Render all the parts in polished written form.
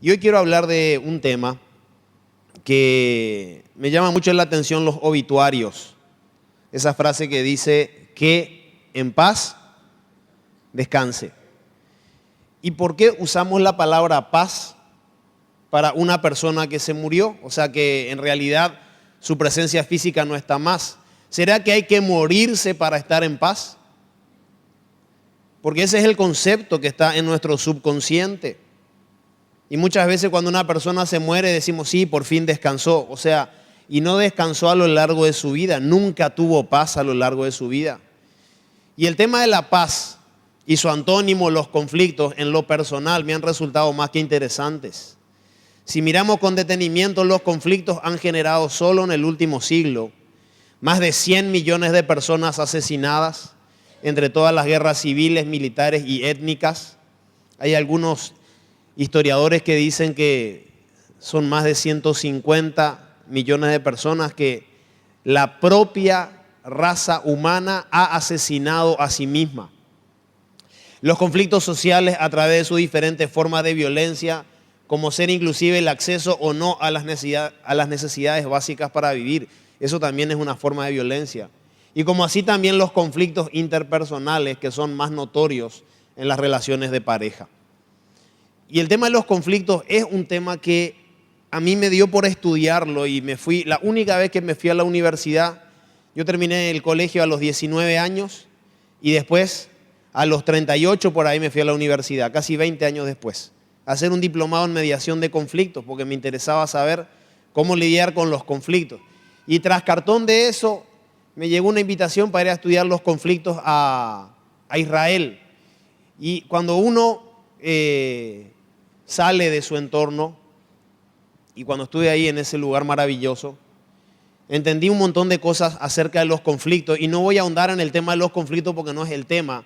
Y hoy quiero hablar de un tema que me llama mucho la atención, los obituarios. Esa frase que dice que en paz descanse. ¿Y por qué usamos la palabra paz para una persona que se murió? O sea que en realidad su presencia física no está más. ¿Será que hay que morirse para estar en paz? Porque ese es el concepto que está en nuestro subconsciente. Y muchas veces cuando una persona se muere decimos, sí, por fin descansó. O sea, y no descansó a lo largo de su vida, nunca tuvo paz a lo largo de su vida. Y el tema de la paz y su antónimo, los conflictos, en lo personal me han resultado más que interesantes. Si miramos con detenimiento, los conflictos han generado solo en el último siglo más de 100 millones de personas asesinadas entre todas las guerras civiles, militares y étnicas. Hay algunos historiadores que dicen que son más de 150 millones de personas que la propia raza humana ha asesinado a sí misma. Los conflictos sociales a través de sus diferentes formas de violencia, como ser inclusive el acceso o no a las necesidades básicas para vivir. Eso también es una forma de violencia. Y como así también los conflictos interpersonales que son más notorios en las relaciones de pareja. Y el tema de los conflictos es un tema que a mí me dio por estudiarlo y la única vez que me fui a la universidad, yo terminé el colegio a los 19 años y después a los 38 por ahí me fui a la universidad, casi 20 años después, a hacer un diplomado en mediación de conflictos porque me interesaba saber cómo lidiar con los conflictos. Y tras cartón de eso, me llegó una invitación para ir a estudiar los conflictos a Israel. Y cuando uno sale de su entorno, y cuando estuve ahí en ese lugar maravilloso, entendí un montón de cosas acerca de los conflictos. Y no voy a ahondar en el tema de los conflictos porque no es el tema.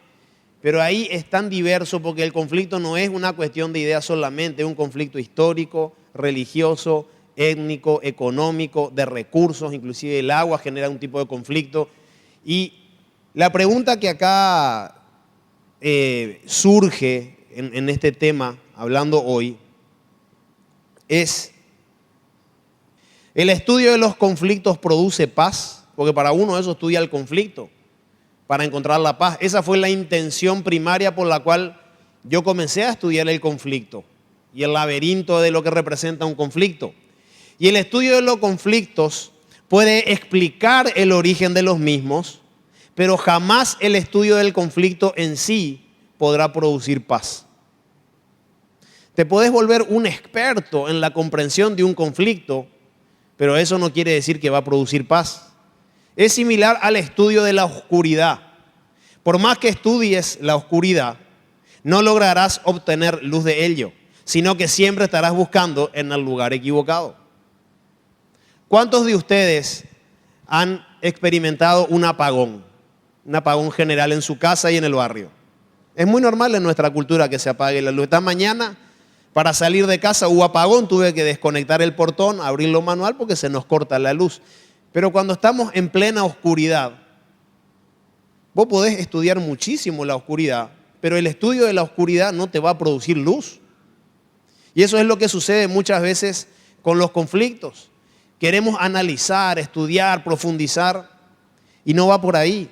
Pero ahí es tan diverso porque el conflicto no es una cuestión de ideas solamente, es un conflicto histórico, religioso, étnico, económico, de recursos, inclusive el agua genera un tipo de conflicto. Y la pregunta que acá surge en este tema, hablando hoy, es, ¿el estudio de los conflictos produce paz? Porque para uno eso estudia el conflicto, para encontrar la paz. Esa fue la intención primaria por la cual yo comencé a estudiar el conflicto y el laberinto de lo que representa un conflicto. Y el estudio de los conflictos puede explicar el origen de los mismos, pero jamás el estudio del conflicto en sí podrá producir paz. Te puedes volver un experto en la comprensión de un conflicto, pero eso no quiere decir que va a producir paz. Es similar al estudio de la oscuridad. Por más que estudies la oscuridad, no lograrás obtener luz de ello, sino que siempre estarás buscando en el lugar equivocado. ¿Cuántos de ustedes han experimentado un apagón general en su casa y en el barrio? Es muy normal en nuestra cultura que se apague la luz. Esta mañana, para salir de casa hubo apagón, tuve que desconectar el portón, abrirlo manual porque se nos corta la luz. Pero cuando estamos en plena oscuridad, vos podés estudiar muchísimo la oscuridad, pero el estudio de la oscuridad no te va a producir luz. Y eso es lo que sucede muchas veces con los conflictos. Queremos analizar, estudiar, profundizar y no va por ahí.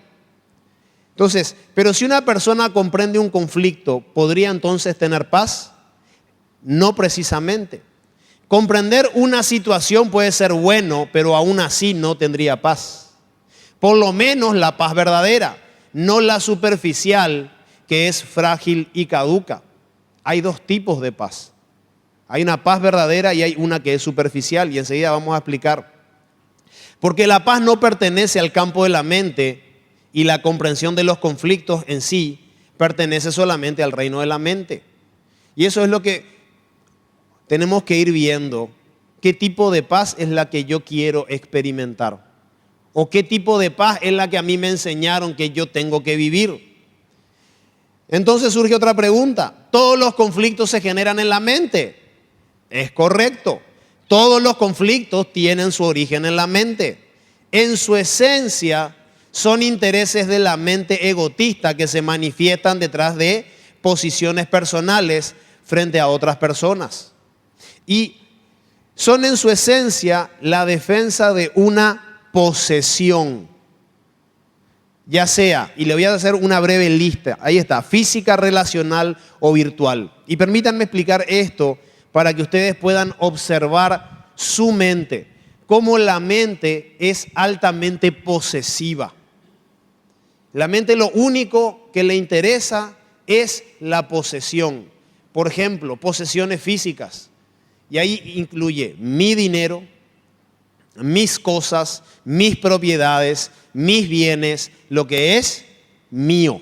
Entonces, pero si una persona comprende un conflicto, ¿podría entonces tener paz? No precisamente. Comprender una situación puede ser bueno, pero aún así no tendría paz. Por lo menos la paz verdadera, no la superficial, que es frágil y caduca. Hay dos tipos de paz. Hay una paz verdadera y hay una que es superficial, y enseguida vamos a explicar. Porque la paz no pertenece al campo de la mente y la comprensión de los conflictos en sí pertenece solamente al reino de la mente. Y eso es lo que tenemos que ir viendo. ¿Qué tipo de paz es la que yo quiero experimentar? ¿O qué tipo de paz es la que a mí me enseñaron que yo tengo que vivir? Entonces surge otra pregunta. ¿Todos los conflictos se generan en la mente? Es correcto. Todos los conflictos tienen su origen en la mente. En su esencia son intereses de la mente egotista que se manifiestan detrás de posiciones personales frente a otras personas. Y son en su esencia la defensa de una posesión. Ya sea, y le voy a hacer una breve lista, ahí está, física, relacional o virtual. Y permítanme explicar esto para que ustedes puedan observar su mente, cómo la mente es altamente posesiva. La mente lo único que le interesa es la posesión. Por ejemplo, posesiones físicas. Y ahí incluye mi dinero, mis cosas, mis propiedades, mis bienes, lo que es mío.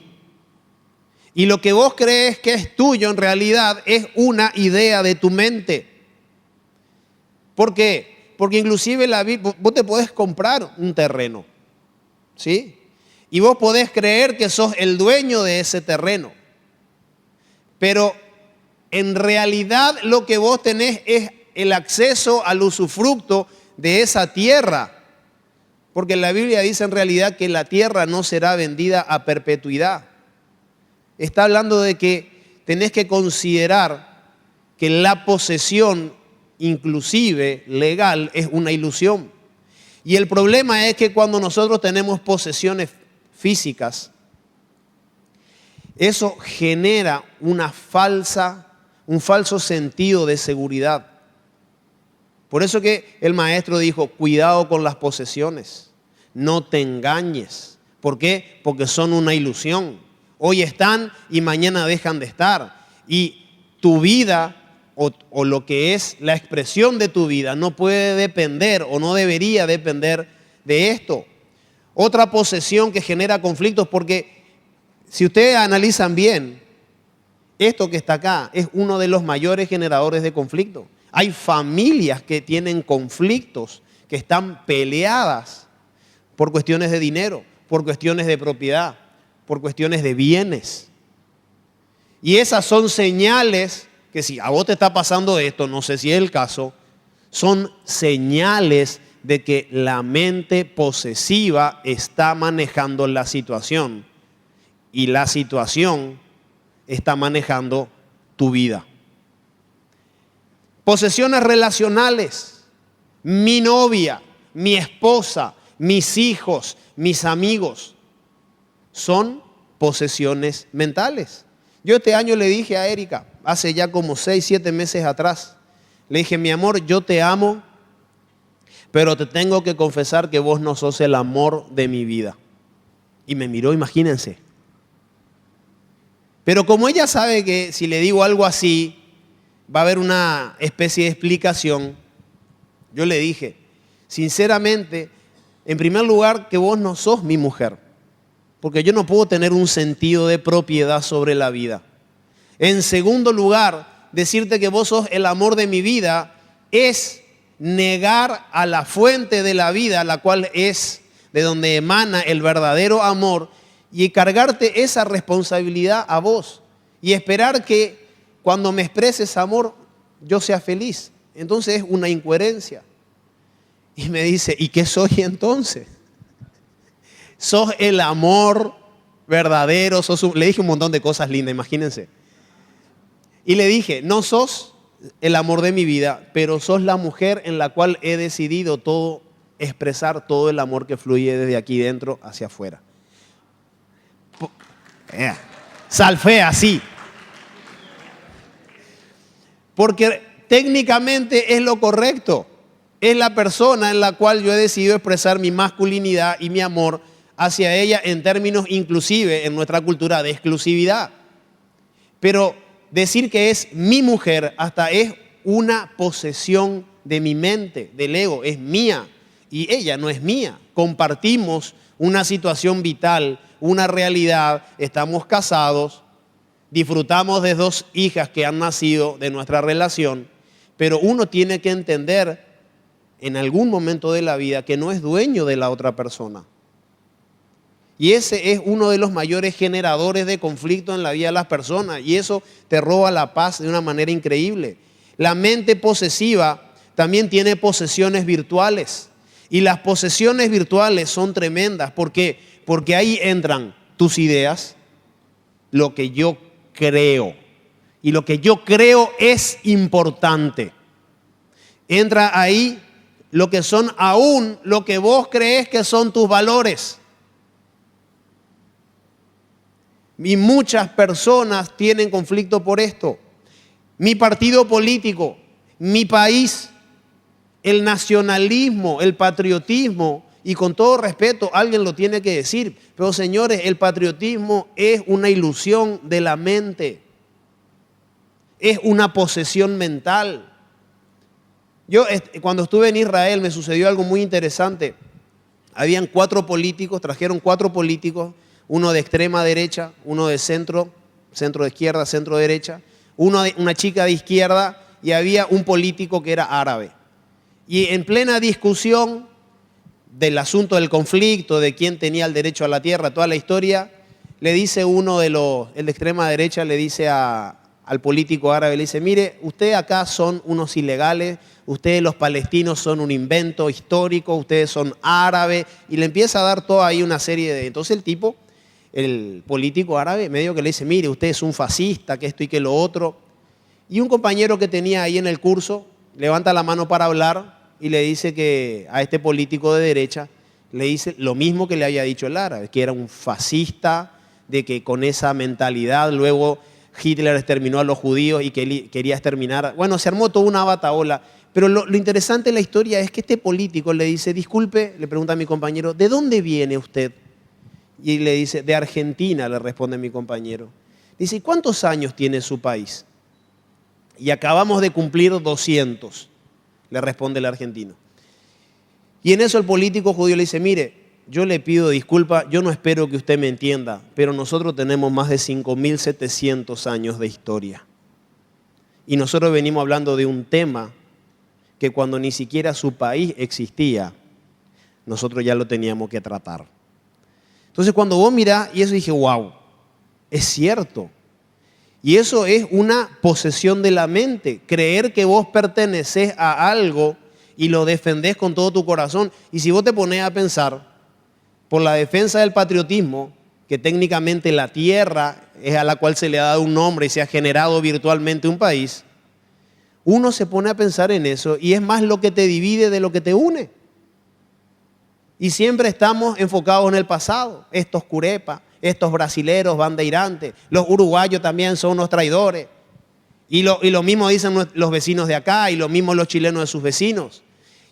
Y lo que vos crees que es tuyo en realidad es una idea de tu mente. ¿Por qué? Porque inclusive vos te podés comprar un terreno, ¿sí? Y vos podés creer que sos el dueño de ese terreno. Pero en realidad lo que vos tenés es el acceso al usufructo de esa tierra. Porque la Biblia dice en realidad que la tierra no será vendida a perpetuidad. Está hablando de que tenés que considerar que la posesión, inclusive legal, es una ilusión. Y el problema es que cuando nosotros tenemos posesiones físicas, eso genera un falso sentido de seguridad. Por eso que el maestro dijo, cuidado con las posesiones, no te engañes. ¿Por qué? Porque son una ilusión. Hoy están y mañana dejan de estar. Y tu vida o lo que es la expresión de tu vida no puede depender o no debería depender de esto. Otra posesión que genera conflictos, porque si ustedes analizan bien, esto que está acá es uno de los mayores generadores de conflicto. Hay familias que tienen conflictos, que están peleadas por cuestiones de dinero, por cuestiones de propiedad, por cuestiones de bienes. Y esas son señales que si a vos te está pasando esto, no sé si es el caso, son señales de que la mente posesiva está manejando la situación y la situación está manejando tu vida. Posesiones relacionales, mi novia, mi esposa, mis hijos, mis amigos, son posesiones mentales. Yo este año le dije a Erika, hace ya como 6, 7 meses atrás, le dije, mi amor, yo te amo, pero te tengo que confesar que vos no sos el amor de mi vida. Y me miró, imagínense. Pero como ella sabe que si le digo algo así, va a haber una especie de explicación, yo le dije, sinceramente, en primer lugar, que vos no sos mi mujer, porque yo no puedo tener un sentido de propiedad sobre la vida. En segundo lugar, decirte que vos sos el amor de mi vida es negar a la fuente de la vida, la cual es de donde emana el verdadero amor, y cargarte esa responsabilidad a vos y esperar que cuando me expreses amor yo sea feliz. Entonces es una incoherencia. Y me dice, ¿y qué soy entonces? Sos el amor verdadero, le dije un montón de cosas lindas, imagínense. Y le dije, no sos el amor de mi vida, pero sos la mujer en la cual he decidido expresar todo el amor que fluye desde aquí dentro hacia afuera. Salfé así. Porque técnicamente es lo correcto. Es la persona en la cual yo he decidido expresar mi masculinidad y mi amor hacia ella en términos inclusive en nuestra cultura de exclusividad. Pero decir que es mi mujer hasta es una posesión de mi mente, del ego, es mía y ella no es mía. Compartimos una situación vital, una realidad, estamos casados, disfrutamos de 2 hijas que han nacido de nuestra relación, pero uno tiene que entender en algún momento de la vida que no es dueño de la otra persona. Y ese es uno de los mayores generadores de conflicto en la vida de las personas. Y eso te roba la paz de una manera increíble. La mente posesiva también tiene posesiones virtuales. Y las posesiones virtuales son tremendas. ¿Por qué? Porque ahí entran tus ideas, lo que yo creo. Y lo que yo creo es importante. Entra ahí lo que son aún lo que vos crees que son tus valores. Y muchas personas tienen conflicto por esto. Mi partido político, mi país, el nacionalismo, el patriotismo, y con todo respeto, alguien lo tiene que decir, pero señores, el patriotismo es una ilusión de la mente, es una posesión mental. Yo cuando estuve en Israel me sucedió algo muy interesante. Habían 4 políticos, trajeron 4 políticos, uno de extrema derecha, uno de centro de izquierda, centro derecha, una chica de izquierda y había un político que era árabe. Y en plena discusión del asunto del conflicto, de quién tenía el derecho a la tierra, toda la historia, le dice el de extrema derecha, le dice al político árabe, le dice, mire, ustedes acá son unos ilegales, ustedes los palestinos son un invento histórico, ustedes son árabes, y le empieza a dar toda ahí una serie de... Entonces el político árabe medio que le dice, mire, usted es un fascista, que esto y que lo otro. Y un compañero que tenía ahí en el curso levanta la mano para hablar y le dice que a este político de derecha le dice lo mismo que le había dicho el árabe, que era un fascista, de que con esa mentalidad luego Hitler exterminó a los judíos y que quería exterminar. Bueno, se armó toda una batahola. Pero lo interesante de la historia es que este político le dice, disculpe, le pregunta a mi compañero, ¿de dónde viene usted? Y le dice, de Argentina, le responde mi compañero. Dice, ¿y cuántos años tiene su país? Y acabamos de cumplir 200, le responde el argentino. Y en eso el político judío le dice, mire, yo le pido disculpas, yo no espero que usted me entienda, pero nosotros tenemos más de 5.700 años de historia. Y nosotros venimos hablando de un tema que cuando ni siquiera su país existía, nosotros ya lo teníamos que tratar. Entonces cuando vos mirás, y eso dije, wow, es cierto. Y eso es una posesión de la mente, creer que vos pertenecés a algo y lo defendés con todo tu corazón. Y si vos te pones a pensar, por la defensa del patriotismo, que técnicamente la tierra es a la cual se le ha dado un nombre y se ha generado virtualmente un país, uno se pone a pensar en eso y es más lo que te divide de lo que te une. Y siempre estamos enfocados en el pasado. Estos curepas, estos brasileros bandeirantes, los uruguayos también son unos traidores. Y lo mismo dicen los vecinos de acá y lo mismo los chilenos de sus vecinos.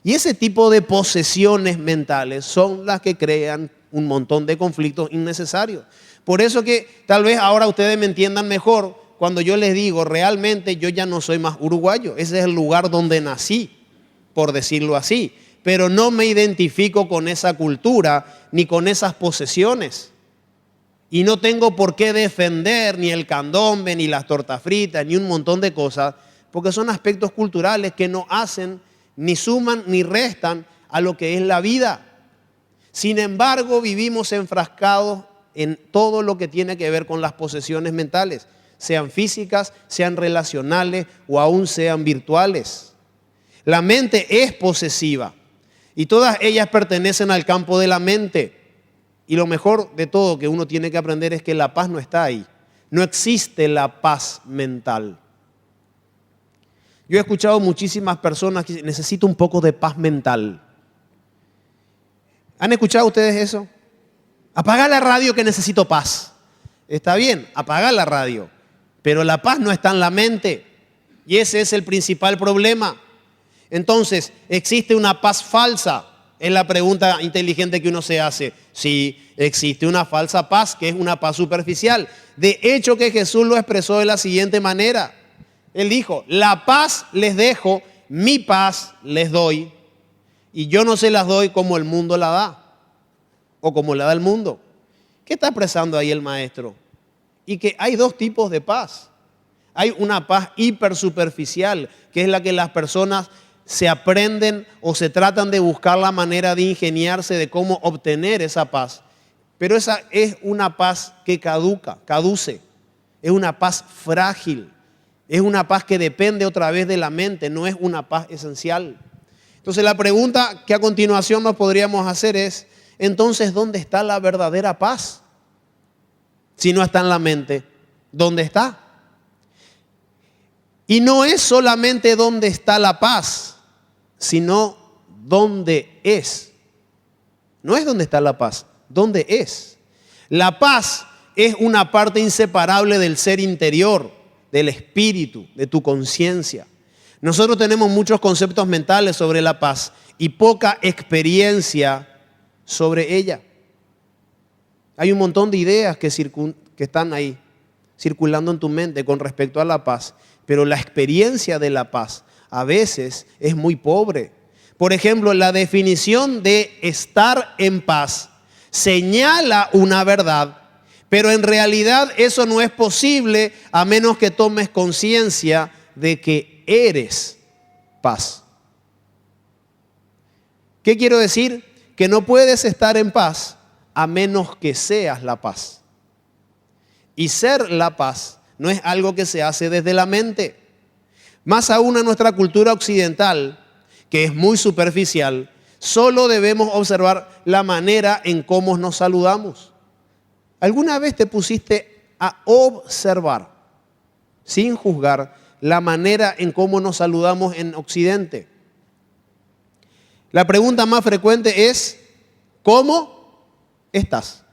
Y ese tipo de posesiones mentales son las que crean un montón de conflictos innecesarios. Por eso que tal vez ahora ustedes me entiendan mejor cuando yo les digo, realmente yo ya no soy más uruguayo. Ese es el lugar donde nací, por decirlo así. Pero no me identifico con esa cultura ni con esas posesiones. Y no tengo por qué defender ni el candombe, ni las tortas fritas, ni un montón de cosas, porque son aspectos culturales que no hacen, ni suman, ni restan a lo que es la vida. Sin embargo, vivimos enfrascados en todo lo que tiene que ver con las posesiones mentales, sean físicas, sean relacionales o aún sean virtuales. La mente es posesiva. Y todas ellas pertenecen al campo de la mente. Y lo mejor de todo que uno tiene que aprender es que la paz no está ahí. No existe la paz mental. Yo he escuchado muchísimas personas que dicen, necesito un poco de paz mental. ¿Han escuchado ustedes eso? Apaga la radio que necesito paz. Está bien, apaga la radio. Pero la paz no está en la mente. Y ese es el principal problema. Entonces, ¿existe una paz falsa? Es la pregunta inteligente que uno se hace. Sí, existe una falsa paz, que es una paz superficial. De hecho, que Jesús lo expresó de la siguiente manera. Él dijo, la paz les dejo, mi paz les doy. Y yo no se las doy como el mundo la da, o como la da el mundo. ¿Qué está expresando ahí el maestro? Y que hay 2 tipos de paz. Hay una paz hipersuperficial, que es la que las personas se aprenden o se tratan de buscar la manera de ingeniarse de cómo obtener esa paz. Pero esa es una paz que caduce. Es una paz frágil. Es una paz que depende otra vez de la mente, no es una paz esencial. Entonces la pregunta que a continuación nos podríamos hacer es, entonces, ¿dónde está la verdadera paz? Si no está en la mente, ¿dónde está? Y no es solamente dónde está la paz, sino dónde es. No es dónde está la paz, dónde es. La paz es una parte inseparable del ser interior, del espíritu, de tu conciencia. Nosotros tenemos muchos conceptos mentales sobre la paz y poca experiencia sobre ella. Hay un montón de ideas que están ahí, circulando en tu mente con respecto a la paz, pero la experiencia de la paz a veces es muy pobre. Por ejemplo, la definición de estar en paz señala una verdad, pero en realidad eso no es posible a menos que tomes conciencia de que eres paz. ¿Qué quiero decir? Que no puedes estar en paz a menos que seas la paz. Y ser la paz no es algo que se hace desde la mente. Más aún en nuestra cultura occidental, que es muy superficial, solo debemos observar la manera en cómo nos saludamos. ¿Alguna vez te pusiste a observar, sin juzgar, la manera en cómo nos saludamos en Occidente? La pregunta más frecuente es, ¿cómo estás?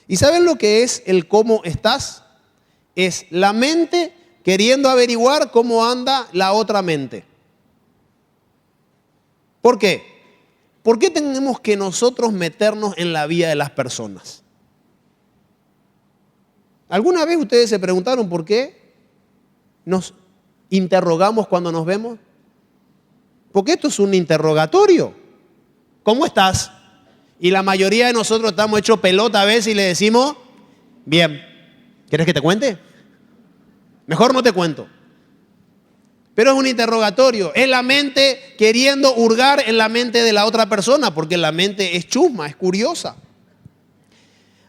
¿Y saben lo que es el cómo estás? Es la mente queriendo averiguar cómo anda la otra mente. ¿Por qué? ¿Por qué tenemos que nosotros meternos en la vida de las personas? ¿Alguna vez ustedes se preguntaron por qué nos interrogamos cuando nos vemos? Porque esto es un interrogatorio. ¿Cómo estás? Y la mayoría de nosotros estamos hechos pelota a veces y le decimos, bien, ¿quieres que te cuente? Mejor no te cuento. Pero es un interrogatorio. Es la mente queriendo hurgar en la mente de la otra persona, porque la mente es chusma, es curiosa.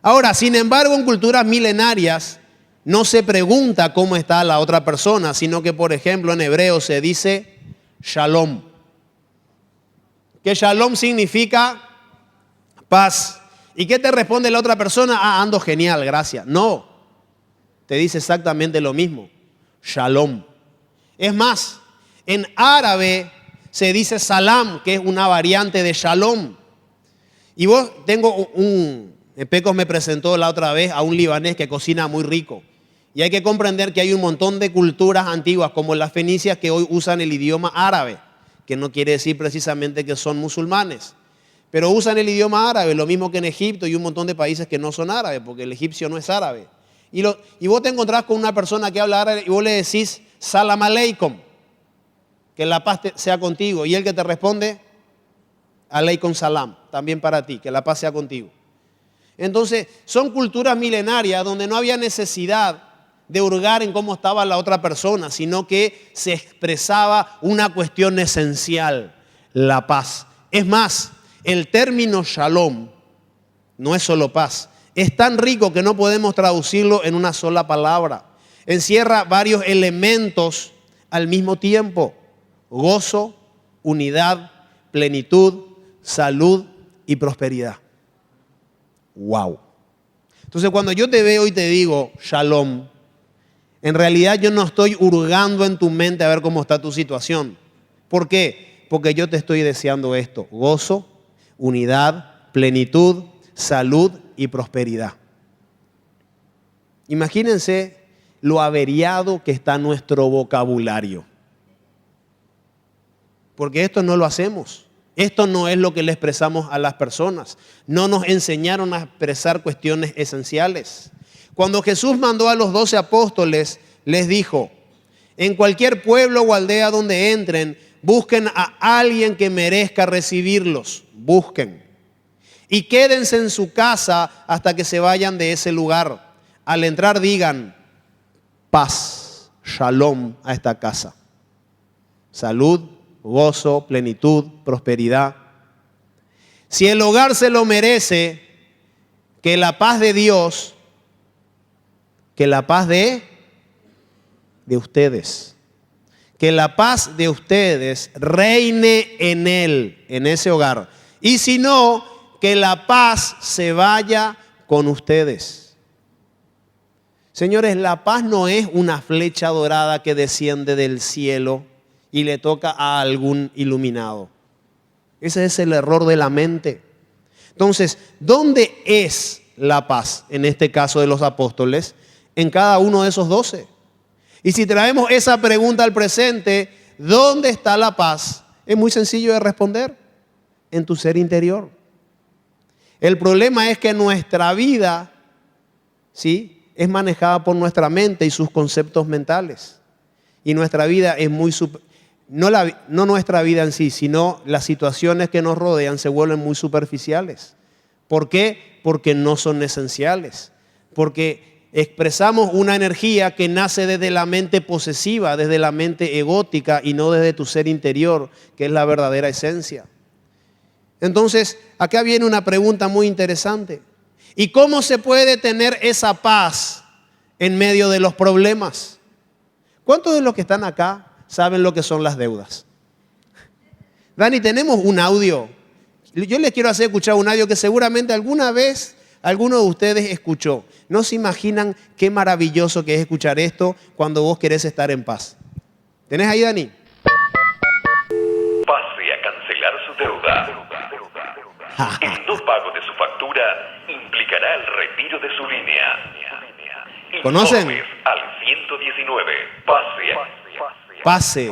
Ahora, sin embargo, en culturas milenarias no se pregunta cómo está la otra persona, sino que, por ejemplo, en hebreo se dice shalom. Que shalom significa paz. ¿Y qué te responde la otra persona? Ah, ando genial, gracias. No, te dice exactamente lo mismo. Shalom. Es más, en árabe se dice salam, que es una variante de shalom. Y Pecos me presentó la otra vez a un libanés que cocina muy rico. Y hay que comprender que hay un montón de culturas antiguas, como las fenicias, que hoy usan el idioma árabe, que no quiere decir precisamente que son musulmanes. Pero usan el idioma árabe, lo mismo que en Egipto y un montón de países que no son árabes, porque el egipcio no es árabe. Y vos te encontrás con una persona que habla árabe y vos le decís, salam aleikum, que la paz sea contigo. Y él que te responde, aleikum salam, también para ti, que la paz sea contigo. Entonces, son culturas milenarias donde no había necesidad de hurgar en cómo estaba la otra persona, sino que se expresaba una cuestión esencial, la paz. Es más, el término shalom no es solo paz. Es tan rico que no podemos traducirlo en una sola palabra. Encierra varios elementos al mismo tiempo: gozo, unidad, plenitud, salud y prosperidad. ¡Wow! Entonces, cuando yo te veo y te digo shalom, en realidad yo no estoy hurgando en tu mente a ver cómo está tu situación. ¿Por qué? Porque yo te estoy deseando esto: gozo, unidad, plenitud, salud y prosperidad. Imagínense lo averiado que está nuestro vocabulario. Porque esto no lo hacemos. Esto no es lo que le expresamos a las personas. No nos enseñaron a expresar cuestiones esenciales. Cuando Jesús mandó a los 12 apóstoles, les dijo: en cualquier pueblo o aldea donde entren, busquen a alguien que merezca recibirlos. Busquen. Y quédense en su casa hasta que se vayan de ese lugar. Al entrar digan: paz, shalom a esta casa. Salud, gozo, plenitud, prosperidad. Si el hogar se lo merece, que la paz de Dios, que la paz de ustedes, que la paz de ustedes reine en él, en ese hogar. Y si no, que la paz se vaya con ustedes. Señores, la paz no es una flecha dorada que desciende del cielo y le toca a algún iluminado. Ese es el error de la mente. Entonces, ¿dónde es la paz en este caso de los apóstoles? En cada uno de esos 12. Y si traemos esa pregunta al presente, ¿dónde está la paz? Es muy sencillo de responder: en tu ser interior. El problema es que nuestra vida, ¿sí?, es manejada por nuestra mente y sus conceptos mentales. Y nuestra vida es muy no nuestra vida en sí, sino las situaciones que nos rodean se vuelven muy superficiales. ¿Por qué? Porque no son esenciales. Porque expresamos una energía que nace desde la mente posesiva, desde la mente egótica y no desde tu ser interior, que es la verdadera esencia. Entonces, acá viene una pregunta muy interesante. ¿Y cómo se puede tener esa paz en medio de los problemas? ¿Cuántos de los que están acá saben lo que son las deudas? Dani, tenemos un audio. Yo les quiero hacer escuchar un audio que seguramente alguna vez alguno de ustedes escuchó. No se imaginan qué maravilloso que es escuchar esto cuando vos querés estar en paz. ¿Tenés ahí, Dani? Pase a cancelar su deuda. El no pago de su factura implicará el retiro de su línea. ¿Conocen? Informes al 119. Pase.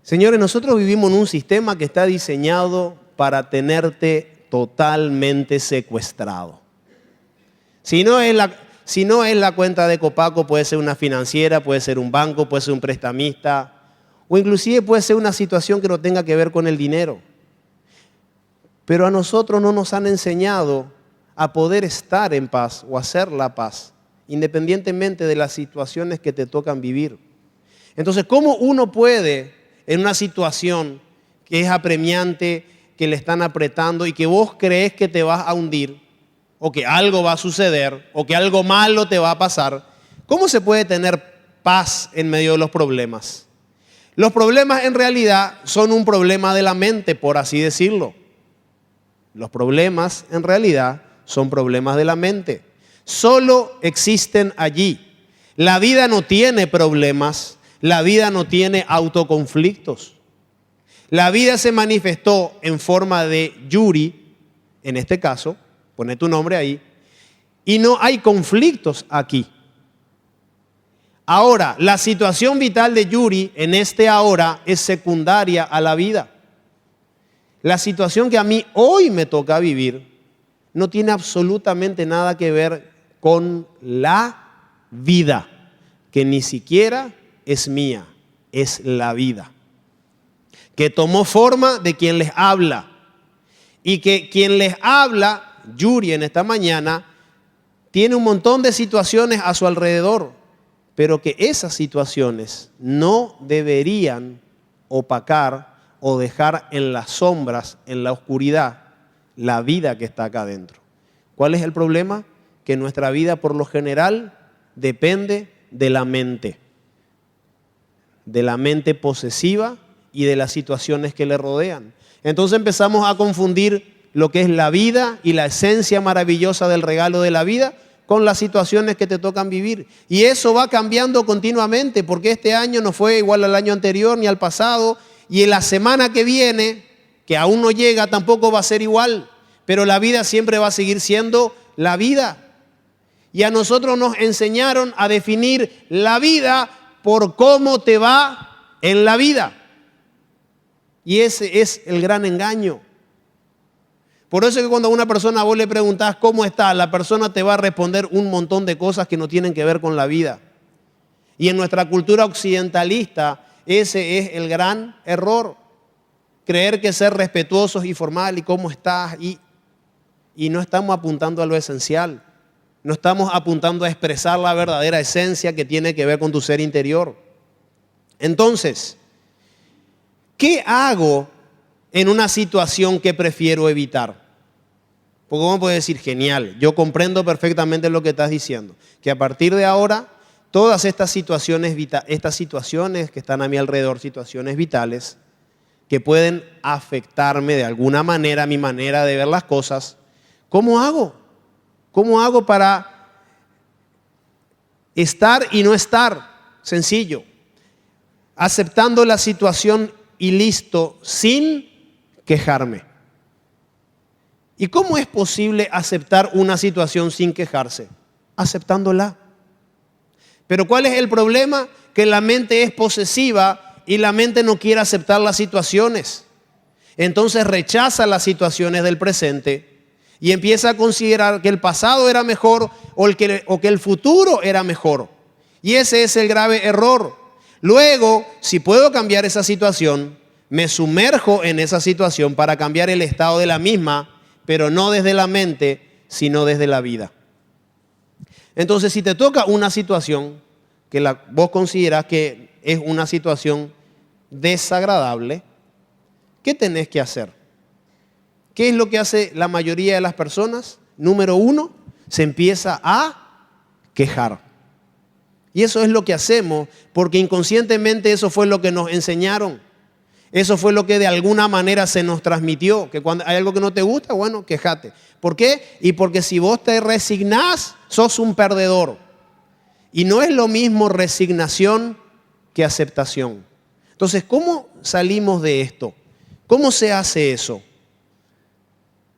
Señores, nosotros vivimos en un sistema que está diseñado para tenerte totalmente secuestrado. Si no es la cuenta de Copaco, puede ser una financiera, puede ser un banco, puede ser un prestamista, o inclusive puede ser una situación que no tenga que ver con el dinero. Pero a nosotros no nos han enseñado a poder estar en paz o hacer la paz, independientemente de las situaciones que te tocan vivir. Entonces, ¿cómo uno puede, en una situación que es apremiante, que le están apretando y que vos crees que te vas a hundir, o que algo va a suceder, o que algo malo te va a pasar, cómo se puede tener paz en medio de los problemas? Los problemas en realidad son un problema de la mente, por así decirlo. Los problemas en realidad son problemas de la mente. Solo existen allí. La vida no tiene problemas, la vida no tiene autoconflictos. La vida se manifestó en forma de Yuri, en este caso, pone tu nombre ahí, y no hay conflictos aquí. Ahora, la situación vital de Yuri en este ahora es secundaria a la vida. La situación que a mí hoy me toca vivir no tiene absolutamente nada que ver con la vida, que ni siquiera es mía, es la vida, que tomó forma de quien les habla y que quien les habla, Yuri, en esta mañana, tiene un montón de situaciones a su alrededor, pero que esas situaciones no deberían opacar o dejar en las sombras, en la oscuridad, la vida que está acá adentro. ¿Cuál es el problema? Que nuestra vida por lo general depende de la mente posesiva y de las situaciones que le rodean. Entonces empezamos a confundir lo que es la vida y la esencia maravillosa del regalo de la vida con las situaciones que te tocan vivir. Y eso va cambiando continuamente, porque este año no fue igual al año anterior ni al pasado, y en la semana que viene, que aún no llega, tampoco va a ser igual, pero la vida siempre va a seguir siendo la vida. Y a nosotros nos enseñaron a definir la vida por cómo te va en la vida. Y ese es el gran engaño. Por eso es que cuando a una persona vos le preguntás cómo está, la persona te va a responder un montón de cosas que no tienen que ver con la vida. Y en nuestra cultura occidentalista, ese es el gran error. Creer que ser respetuosos y formal y cómo estás y no estamos apuntando a lo esencial. No estamos apuntando a expresar la verdadera esencia que tiene que ver con tu ser interior. Entonces, ¿qué hago en una situación que prefiero evitar? Porque uno puede decir, genial, yo comprendo perfectamente lo que estás diciendo, que a partir de ahora, todas estas situaciones que están a mi alrededor, situaciones vitales, que pueden afectarme de alguna manera, mi manera de ver las cosas, ¿cómo hago? ¿Cómo hago para estar y no estar? Sencillo, aceptando la situación y listo, sin quejarme. ¿Y cómo es posible aceptar una situación sin quejarse? Aceptándola. Pero ¿cuál es el problema? Que la mente es posesiva y la mente no quiere aceptar las situaciones. Entonces rechaza las situaciones del presente y empieza a considerar que el pasado era mejor o que el futuro era mejor. Y ese es el grave error. Luego, si puedo cambiar esa situación, me sumerjo en esa situación para cambiar el estado de la misma, pero no desde la mente, sino desde la vida. Entonces, si te toca una situación que vos considerás que es una situación desagradable, ¿qué tenés que hacer? ¿Qué es lo que hace la mayoría de las personas? Número 1, se empieza a quejar. Y eso es lo que hacemos, porque inconscientemente eso fue lo que nos enseñaron. Eso fue lo que de alguna manera se nos transmitió, que cuando hay algo que no te gusta, bueno, quejate. ¿Por qué? Y porque si vos te resignás, sos un perdedor. Y no es lo mismo resignación que aceptación. Entonces, ¿cómo salimos de esto? ¿Cómo se hace eso?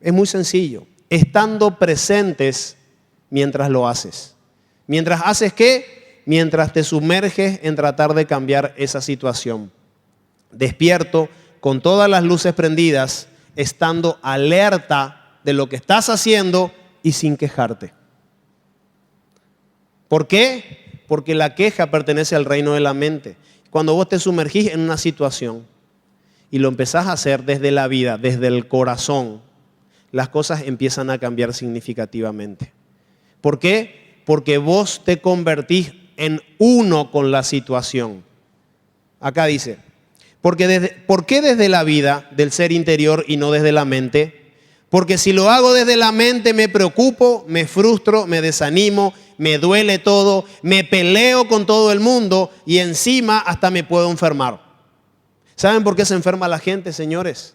Es muy sencillo, estando presentes mientras lo haces. ¿Mientras haces qué? Mientras te sumerges en tratar de cambiar esa situación. Despierto, con todas las luces prendidas, estando alerta de lo que estás haciendo y sin quejarte. ¿Por qué? Porque la queja pertenece al reino de la mente. Cuando vos te sumergís en una situación y lo empezás a hacer desde la vida, desde el corazón, las cosas empiezan a cambiar significativamente. ¿Por qué? Porque vos te convertís en uno con la situación. Acá dice, ¿por qué desde la vida del ser interior y no desde la mente? Porque si lo hago desde la mente me preocupo, me frustro, me desanimo, me duele todo, me peleo con todo el mundo y encima hasta me puedo enfermar. ¿Saben por qué se enferma la gente, señores?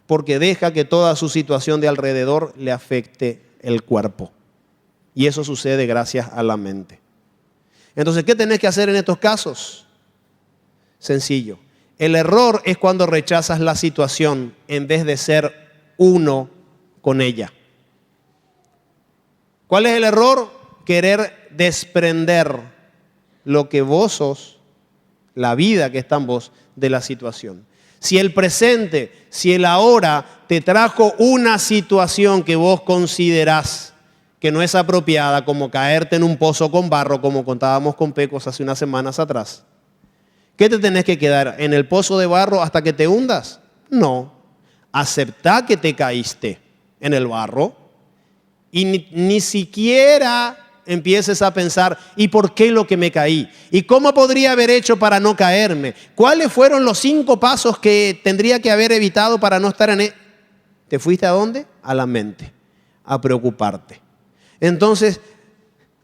Porque deja que toda su situación de alrededor le afecte el cuerpo. Y eso sucede gracias a la mente. Entonces, ¿qué tenés que hacer en estos casos? Sencillo. El error es cuando rechazas la situación en vez de ser uno con ella. ¿Cuál es el error? Querer desprender lo que vos sos, la vida que está en vos, de la situación. Si el presente, si el ahora te trajo una situación que vos considerás que no es apropiada, como caerte en un pozo con barro, como contábamos con Pecos hace unas semanas atrás, ¿qué te tenés que quedar? ¿En el pozo de barro hasta que te hundas? No. Aceptá que te caíste en el barro y ni siquiera empieces a pensar, ¿y por qué lo que me caí? ¿Y cómo podría haber hecho para no caerme? ¿Cuáles fueron los 5 pasos que tendría que haber evitado para no estar en ¿Te fuiste a dónde? A la mente, a preocuparte. Entonces,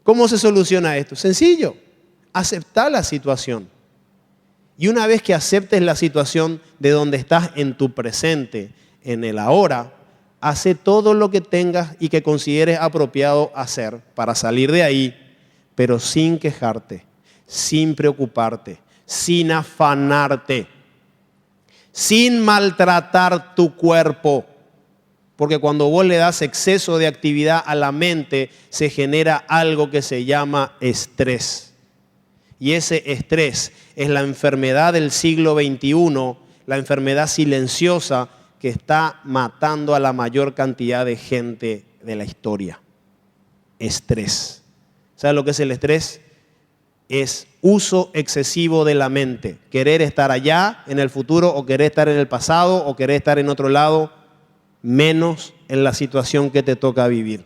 ¿cómo se soluciona esto? Sencillo, aceptar la situación. Y una vez que aceptes la situación de donde estás en tu presente, en el ahora, hace todo lo que tengas y que consideres apropiado hacer para salir de ahí, pero sin quejarte, sin preocuparte, sin afanarte, sin maltratar tu cuerpo. Porque cuando vos le das exceso de actividad a la mente, se genera algo que se llama estrés. Y ese estrés es la enfermedad del siglo XXI, la enfermedad silenciosa que está matando a la mayor cantidad de gente de la historia. Estrés. ¿Sabes lo que es el estrés? Es uso excesivo de la mente. Querer estar allá en el futuro o querer estar en el pasado o querer estar en otro lado, menos en la situación que te toca vivir.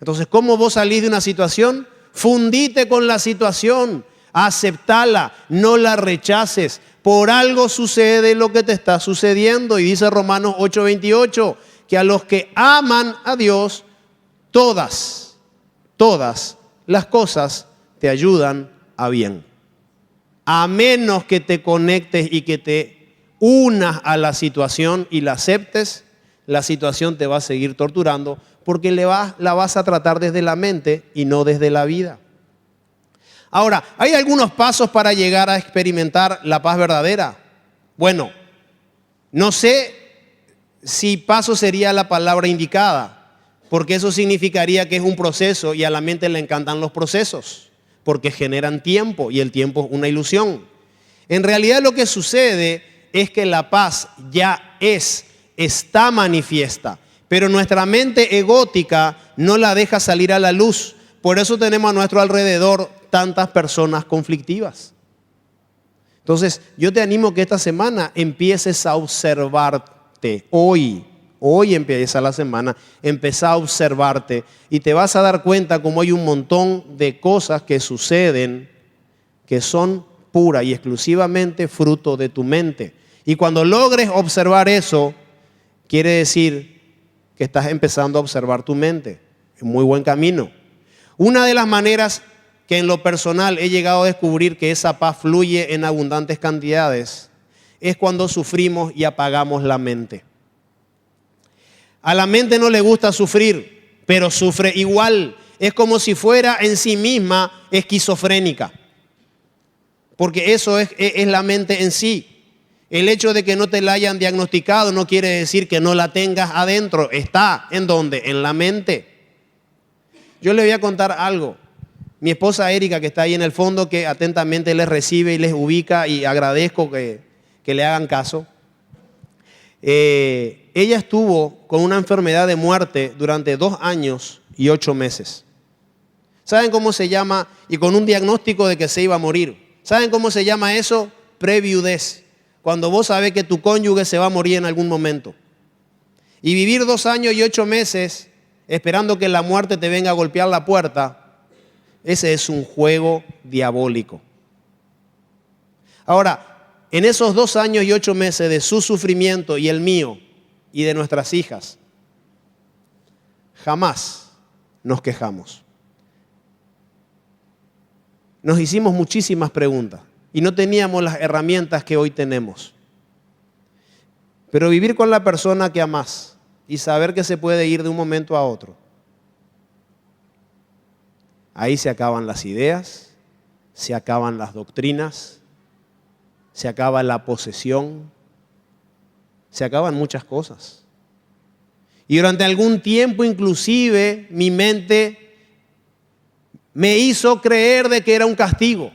Entonces, ¿cómo vos salís de una situación? Fundite con la situación, aceptala, no la rechaces. Por algo sucede lo que te está sucediendo. Y dice Romanos 8:28, que a los que aman a Dios, todas las cosas te ayudan a bien. A menos que te conectes y que te unas a la situación y la aceptes, la situación te va a seguir torturando porque la vas a tratar desde la mente y no desde la vida. Ahora, ¿hay algunos pasos para llegar a experimentar la paz verdadera? Bueno, no sé si paso sería la palabra indicada, porque eso significaría que es un proceso y a la mente le encantan los procesos, porque generan tiempo y el tiempo es una ilusión. En realidad lo que sucede es que la paz ya está manifiesta, pero nuestra mente egótica no la deja salir a la luz. Por eso tenemos a nuestro alrededor tantas personas conflictivas. Entonces, yo te animo que esta semana empieces a observarte. Hoy empieza la semana, empieza a observarte y te vas a dar cuenta cómo hay un montón de cosas que suceden que son pura y exclusivamente fruto de tu mente. Y cuando logres observar eso, quiere decir que estás empezando a observar tu mente. Es muy buen camino. Una de las maneras que en lo personal he llegado a descubrir que esa paz fluye en abundantes cantidades es cuando sufrimos y apagamos la mente. A la mente no le gusta sufrir, pero sufre igual. Es como si fuera en sí misma esquizofrénica. Porque eso es la mente en sí. El hecho de que no te la hayan diagnosticado no quiere decir que no la tengas adentro. Está, ¿en dónde? En la mente. Yo le voy a contar algo. Mi esposa Erika, que está ahí en el fondo, que atentamente les recibe y les ubica y agradezco que le hagan caso. Ella estuvo con una enfermedad de muerte durante 2 años y 8 meses. ¿Saben cómo se llama? Y con un diagnóstico de que se iba a morir. ¿Saben cómo se llama eso? Previudez. Cuando vos sabés que tu cónyuge se va a morir en algún momento. Y vivir 2 años y 8 meses esperando que la muerte te venga a golpear la puerta, ese es un juego diabólico. Ahora, en esos 2 años y 8 meses de su sufrimiento y el mío y de nuestras hijas, jamás nos quejamos. Nos hicimos muchísimas preguntas y no teníamos las herramientas que hoy tenemos. Pero vivir con la persona que amás y saber que se puede ir de un momento a otro, ahí se acaban las ideas, se acaban las doctrinas, se acaba la posesión, se acaban muchas cosas. Y durante algún tiempo inclusive mi mente me hizo creer de que era un castigo,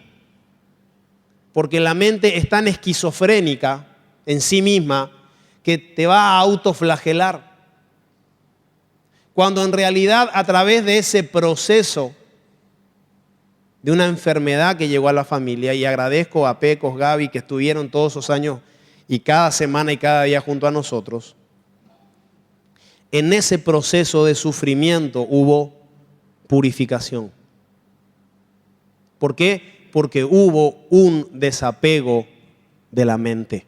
porque la mente es tan esquizofrénica en sí misma que te va a autoflagelar, cuando en realidad a través de ese proceso de una enfermedad que llegó a la familia, y agradezco a Pecos, Gaby, que estuvieron todos esos años y cada semana y cada día junto a nosotros, en ese proceso de sufrimiento hubo purificación. ¿Por qué? Porque hubo un desapego de la mente.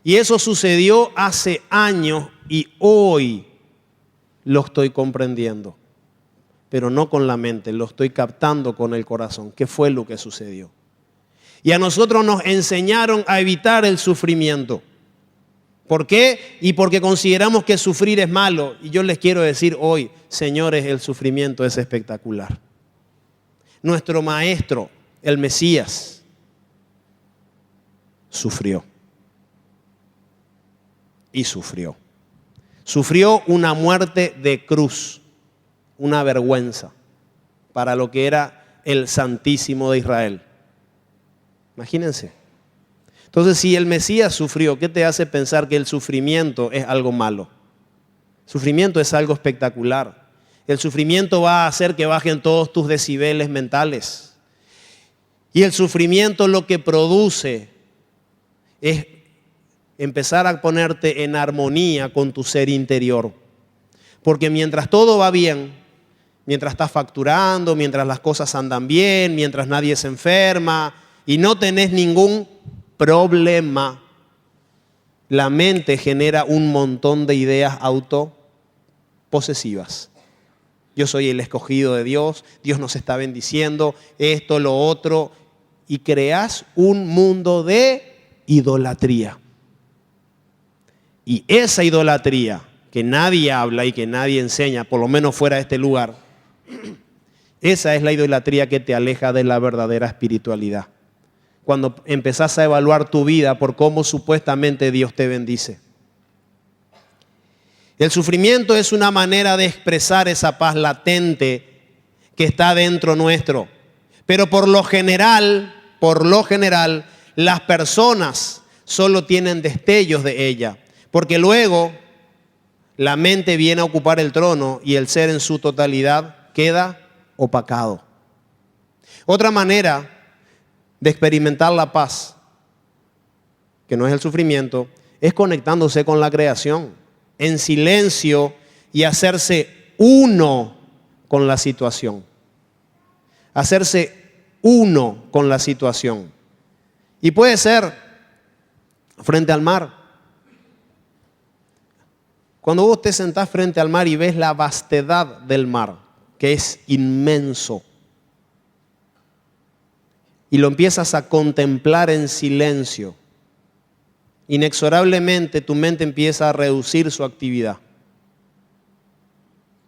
Y eso sucedió hace años y hoy lo estoy comprendiendo. Pero no con la mente, lo estoy captando con el corazón. ¿Qué fue lo que sucedió? Y a nosotros nos enseñaron a evitar el sufrimiento. ¿Por qué? Y porque consideramos que sufrir es malo. Y yo les quiero decir hoy, señores, el sufrimiento es espectacular. Nuestro maestro, el Mesías, sufrió. Y sufrió. Sufrió una muerte de cruz, una vergüenza para lo que era el Santísimo de Israel. Imagínense. Entonces, si el Mesías sufrió, ¿qué te hace pensar que el sufrimiento es algo malo? El sufrimiento es algo espectacular. El sufrimiento va a hacer que bajen todos tus decibeles mentales. Y el sufrimiento lo que produce es empezar a ponerte en armonía con tu ser interior. Porque mientras todo va bien, mientras estás facturando, mientras las cosas andan bien, mientras nadie se enferma y no tenés ningún problema, la mente genera un montón de ideas autoposesivas. Yo soy el escogido de Dios, Dios nos está bendiciendo, esto, lo otro, y creas un mundo de idolatría. Y esa idolatría que nadie habla y que nadie enseña, por lo menos fuera de este lugar, Esa es la idolatría que te aleja de la verdadera espiritualidad. Cuando empezás a evaluar tu vida por cómo supuestamente Dios te bendice. El sufrimiento es una manera de expresar esa paz latente que está dentro nuestro. Pero por lo general, las personas solo tienen destellos de ella. Porque luego la mente viene a ocupar el trono y el ser en su totalidad queda opacado. Otra manera de experimentar la paz, que no es el sufrimiento, es conectándose con la creación, en silencio y hacerse uno con la situación. Hacerse uno con la situación. Y puede ser frente al mar. Cuando vos te sentás frente al mar y ves la vastedad del mar, que es inmenso, y lo empiezas a contemplar en silencio, inexorablemente tu mente empieza a reducir su actividad.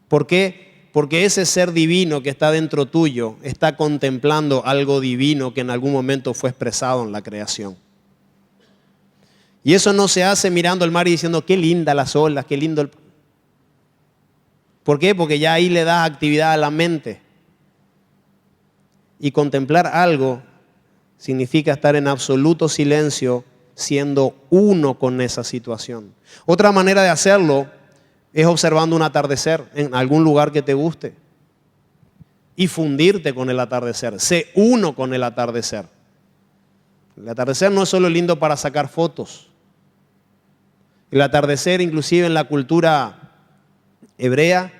¿Por qué? Porque ese ser divino que está dentro tuyo está contemplando algo divino que en algún momento fue expresado en la creación. Y eso no se hace mirando el mar y diciendo, qué linda las olas, qué lindo el... ¿Por qué? Porque ya ahí le das actividad a la mente. Y contemplar algo significa estar en absoluto silencio, siendo uno con esa situación. Otra manera de hacerlo es observando un atardecer en algún lugar que te guste y fundirte con el atardecer. Sé uno con el atardecer. El atardecer no es solo lindo para sacar fotos. El atardecer, inclusive en la cultura hebrea,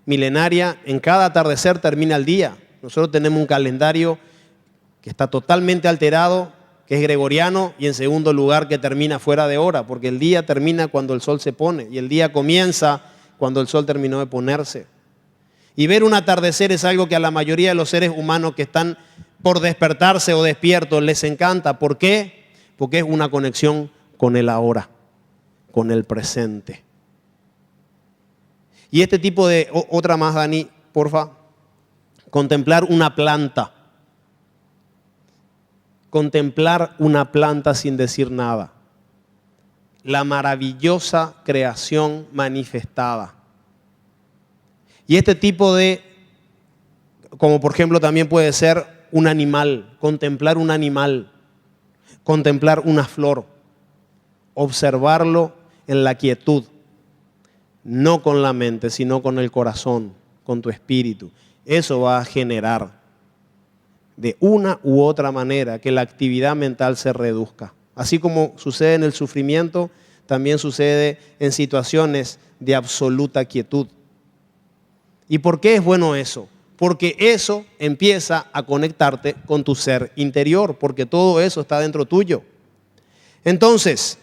milenaria, en cada atardecer termina el día. Nosotros tenemos un calendario que está totalmente alterado, que es gregoriano, y en segundo lugar que termina fuera de hora, porque el día termina cuando el sol se pone y el día comienza cuando el sol terminó de ponerse. Y ver un atardecer es algo que a la mayoría de los seres humanos que están por despertarse o despiertos les encanta. ¿Por qué? Porque es una conexión con el ahora, con el presente. Y este tipo de, otra más, Dani, porfa, contemplar una planta. Contemplar una planta sin decir nada. La maravillosa creación manifestada. Y este tipo de, como por ejemplo también puede ser un animal, contemplar un animal, contemplar una flor, observarlo en la quietud, no con la mente, sino con el corazón, con tu espíritu. Eso va a generar de una u otra manera que la actividad mental se reduzca. Así como sucede en el sufrimiento, también sucede en situaciones de absoluta quietud. ¿Y por qué es bueno eso? Porque eso empieza a conectarte con tu ser interior, porque todo eso está dentro tuyo. Entonces,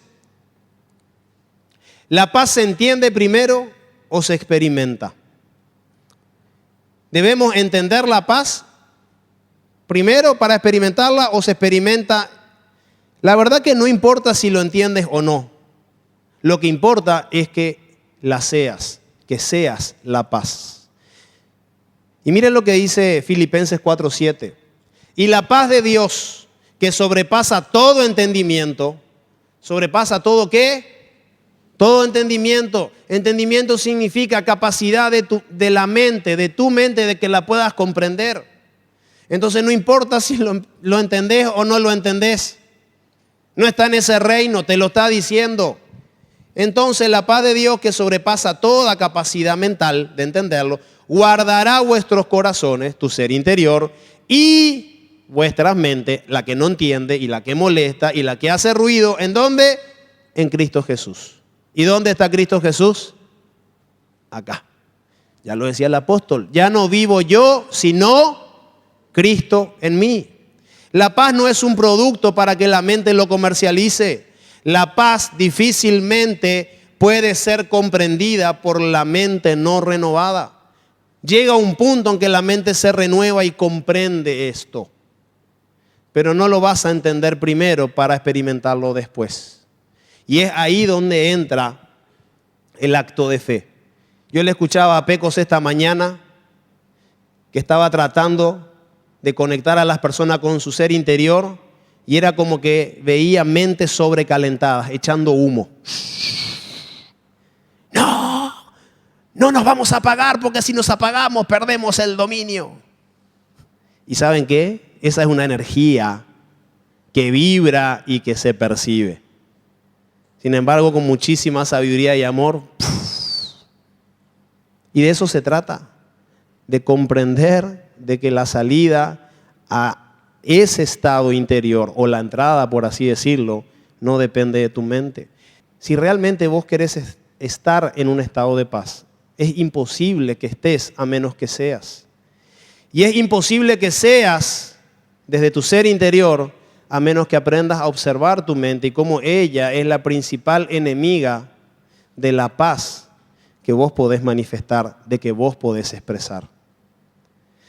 ¿la paz se entiende primero o se experimenta? Debemos entender la paz primero para experimentarla o se experimenta. La verdad que no importa si lo entiendes o no. Lo que importa es que la seas, que seas la paz. Y miren lo que dice Filipenses 4:7. Y la paz de Dios, que sobrepasa todo entendimiento, sobrepasa todo ¿qué? Todo entendimiento. Entendimiento significa capacidad de la mente, de tu mente, de que la puedas comprender. Entonces no importa si lo entendés o no lo entendés. No está en ese reino, te lo está diciendo. Entonces la paz de Dios que sobrepasa toda capacidad mental de entenderlo, guardará vuestros corazones, tu ser interior, y vuestras mentes, la que no entiende y la que molesta y la que hace ruido. ¿En dónde? En Cristo Jesús. ¿Y dónde está Cristo Jesús? Acá. Ya lo decía el apóstol. Ya no vivo yo, sino Cristo en mí. La paz no es un producto para que la mente lo comercialice. La paz difícilmente puede ser comprendida por la mente no renovada. Llega un punto en que la mente se renueva y comprende esto. Pero no lo vas a entender primero para experimentarlo después. Y es ahí donde entra el acto de fe. Yo le escuchaba a Pecos esta mañana que estaba tratando de conectar a las personas con su ser interior y era como que veía mentes sobrecalentadas, echando humo. No nos vamos a apagar porque si nos apagamos perdemos el dominio. ¿Y saben qué? Esa es una energía que vibra y que se percibe. Sin embargo, con muchísima sabiduría y amor. Y de eso se trata, de comprender de que la salida a ese estado interior, o la entrada, por así decirlo, no depende de tu mente. Si realmente vos querés estar en un estado de paz, es imposible que estés a menos que seas. Y es imposible que seas desde tu ser interior a menos que aprendas a observar tu mente y cómo ella es la principal enemiga de la paz que vos podés manifestar, de que vos podés expresar.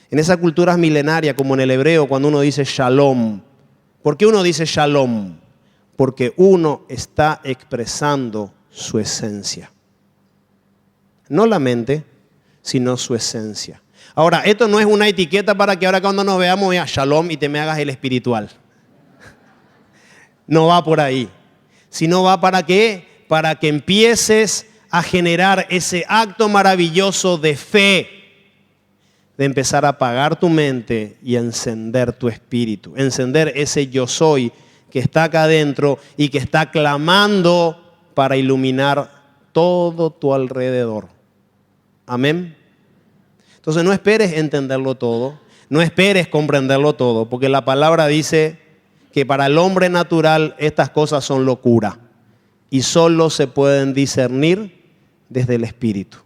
En esas culturas milenarias, como en el hebreo, cuando uno dice shalom, ¿por qué uno dice shalom? Porque uno está expresando su esencia. No la mente, sino su esencia. Ahora, esto no es una etiqueta para que ahora cuando nos veamos, vea shalom y te me hagas el espiritual. No va por ahí. Sino va para qué? Para que empieces a generar ese acto maravilloso de fe, de empezar a apagar tu mente y encender tu espíritu. Encender ese yo soy que está acá adentro y que está clamando para iluminar todo tu alrededor. Amén. Entonces no esperes entenderlo todo, no esperes comprenderlo todo, porque la palabra dice que para el hombre natural estas cosas son locura y solo se pueden discernir desde el espíritu.